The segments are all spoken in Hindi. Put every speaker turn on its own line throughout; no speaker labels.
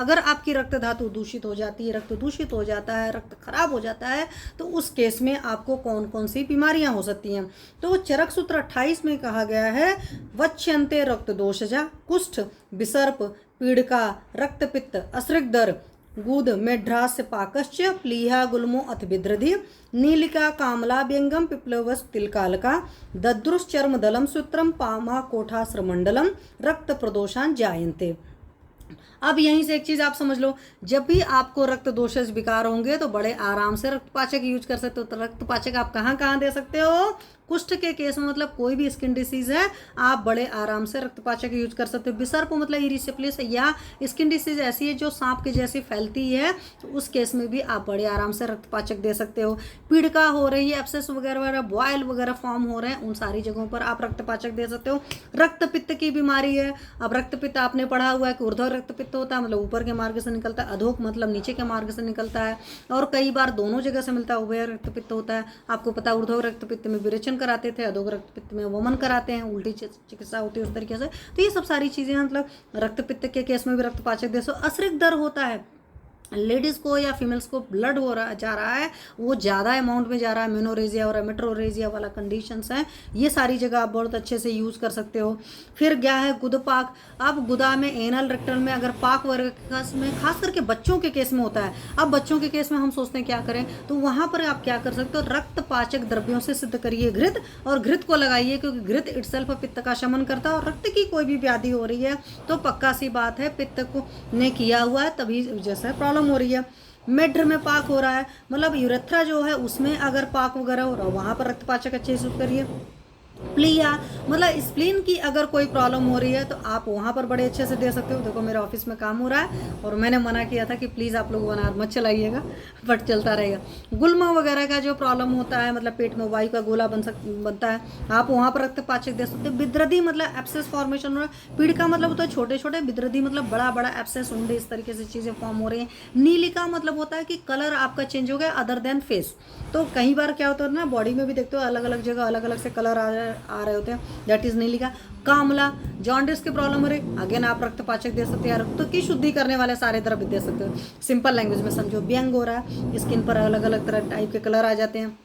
अगर आपकी रक्त धातु दूषित हो जाती है, रक्त दूषित हो जाता है, रक्त खराब हो जाता है, तो उस केस में आपको कौन कौन सी बीमारियां हो सकती हैं। तो चरक सूत्र 28 में कहा गया है वच्यन्ते रक्त दोषजा, कुष्ठ, विसर्प, पीड़िका, रक्तपित्त, असृग्दर, गुद, मेढ्रास्य पाकश्च, प्लीहा, गुल्मो अथ विद्रधि, नीलिका, कामला, व्यंगम, पिप्लवस, तिलकालका, दद्रुश्चर्म दलम सूत्रम, पामा, कोठाश्रमंडलम, रक्त प्रदोषान जायन्ते। अब यहीं से एक चीज आप समझ लो, जब भी आपको रक्त दोषज विकार होंगे तो बड़े आराम से रक्तपाचक यूज कर सकते हो। तो रक्तपाचक आप कहाँ कहाँ दे सकते हो? कुष्ठ के केस में, मतलब कोई भी स्किन डिसीज है, आप बड़े आराम से रक्तपाचक यूज कर सकते हो। विसर्प मतलब इरिसिप्लिस या स्किन डिसीज ऐसी है जो सांप के जैसी फैलती है, तो उस केस में भी आप बड़े आराम से रक्तपाचक दे सकते हो। पीड़िका हो रही है, एब्सेस वगैरह वगैरह, बॉयल वगैरह फॉर्म हो रहे हैं, उन सारी जगहों पर आप रक्तपाचक दे सकते हो। रक्तपित्त की बीमारी है, अब रक्तपित्त आपने पढ़ा हुआ है कि ऊर्ध्व रक्तपित्त होता है, मतलब ऊपर के मार्ग से निकलता है, अधोक मतलब नीचे के मार्ग से निकलता है, और कई बार दोनों जगह से मिलता है, उभय रक्तपित्त होता है। आपको पता है ऊर्ध्व रक्तपित्त में विरेचन कराते थे, अधोक रक्तपित्त में वमन कराते हैं, उल्टी चिकित्सा होती है उस तरीके से। तो ये सब सारी चीजें मतलब रक्तपित्त के केस में भी रक्तपाचक दे सो। असृक दर होता है, लेडीज़ को या फीमेल्स को ब्लड हो रहा जा रहा है, वो ज़्यादा अमाउंट में जा रहा है, मेनोरेजिया और मेट्रोरेजिया वाला कंडीशंस हैं, ये सारी जगह आप बहुत अच्छे से यूज़ कर सकते हो। फिर क्या है गुदपाक। अब गुदा में, एनल, रेक्टल में अगर पाक वर्ग में, खास करके बच्चों के केस में होता है। अब बच्चों के केस में हम सोचते हैं क्या करें, तो वहाँ पर आप क्या कर सकते हो, रक्तपाचक द्रव्यों से सिद्ध करिए घृत, और घृत को लगाइए, क्योंकि घृत इटसेल्फ पित्त का शमन करता है। और रक्त की कोई भी व्याधि हो रही है तो पक्का सी बात है पित्त को ने किया हुआ है, तभी जैसे प्रॉब्लम हो रही है। मेढ्र में पाक हो रहा है, मतलब यूरेथ्रा जो है उसमें अगर पाक वगैरह हो रहा है, वहां पर रक्तपाचक अच्छे से करिए। प्लिया मतलब स्प्लीन की अगर कोई प्रॉब्लम हो रही है तो आप वहाँ पर बड़े अच्छे से दे सकते हो। देखो मेरे ऑफिस में काम हो रहा है और मैंने मना किया था कि प्लीज़ आप लोग अनार मत चलाइएगा, बट चलता रहेगा। गुल्मा वगैरह का जो प्रॉब्लम होता है, मतलब पेट में वायु का गोला बनता है, आप वहाँ पर रक्तपाचक दे सकते हो। विद्रधि मतलब एब्सेस फॉर्मेशन हो रहा है, पीड़िका मतलब होता है छोटे छोटे, विद्रधि मतलब बड़ा बड़ा एब्सेस होंगे, इस तरीके से चीज़ें फॉर्म हो रही हैं। नीलिका मतलब होता है कि कलर आपका चेंज हो गया अदर देन फेस। तो कई बार क्या होता है ना, बॉडी में भी देखते हो अलग अलग जगह अलग अलग से कलर आ रहे होते हैं, दैट इज नीलिका। कामला, जॉन्डिस की प्रॉब्लम हो रही, अगेन आप रक्तपाचक दे सकते हैं, रक्त की शुद्धि करने वाले सारे द्रव्य दे सकते हो। सिंपल लैंग्वेज में समझो, व्यंग हो रहा है, स्किन पर अलग अलग तरह टाइप के कलर आ जाते हैं।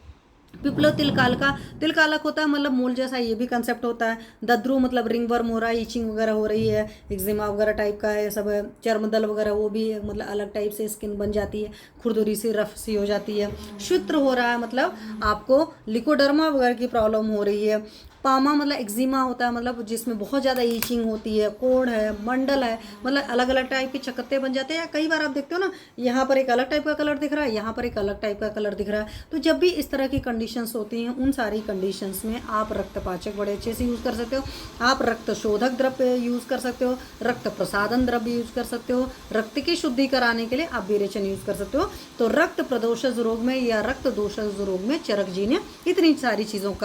पिपलो तिलकालका, तिलकालक होता है मतलब मूल जैसा, ये भी कंसेप्ट होता है। दद्रु मतलब रिंग वर्म हो रहा है, इचिंग वगैरह हो रही है, एक्जिमा वगैरह टाइप का है सब है। चर्मदल वगैरह वो भी मतलब अलग टाइप से स्किन बन जाती है, खुरदुरी सी रफ सी हो जाती है। शुत्र हो रहा है मतलब आपको लिकोडर्मा वगैरह की प्रॉब्लम हो रही है। पामा मतलब एक्जिमा होता है, मतलब जिसमें बहुत ज़्यादा ईचिंग होती है। कोढ़ है, मंडल है, मतलब अलग अलग टाइप के चकत्ते बन जाते हैं। कई बार आप देखते हो ना, यहाँ पर एक अलग टाइप का कलर दिख रहा है, यहाँ पर एक अलग टाइप का कलर दिख रहा है। तो जब भी इस तरह की कंडीशंस होती हैं, उन सारी कंडीशंस में आप रक्तपाचक बड़े अच्छे से यूज़ कर सकते हो। आप रक्त शोधक द्रव्य यूज़ कर सकते हो, रक्त प्रसादन द्रव्य यूज़ कर सकते हो, रक्त की शुद्धि कराने के लिए आप विरेचन यूज़ कर सकते हो। तो रक्त प्रदोषज रोग में या रक्त दोषज रोग में चरक जी ने इतनी सारी चीज़ों का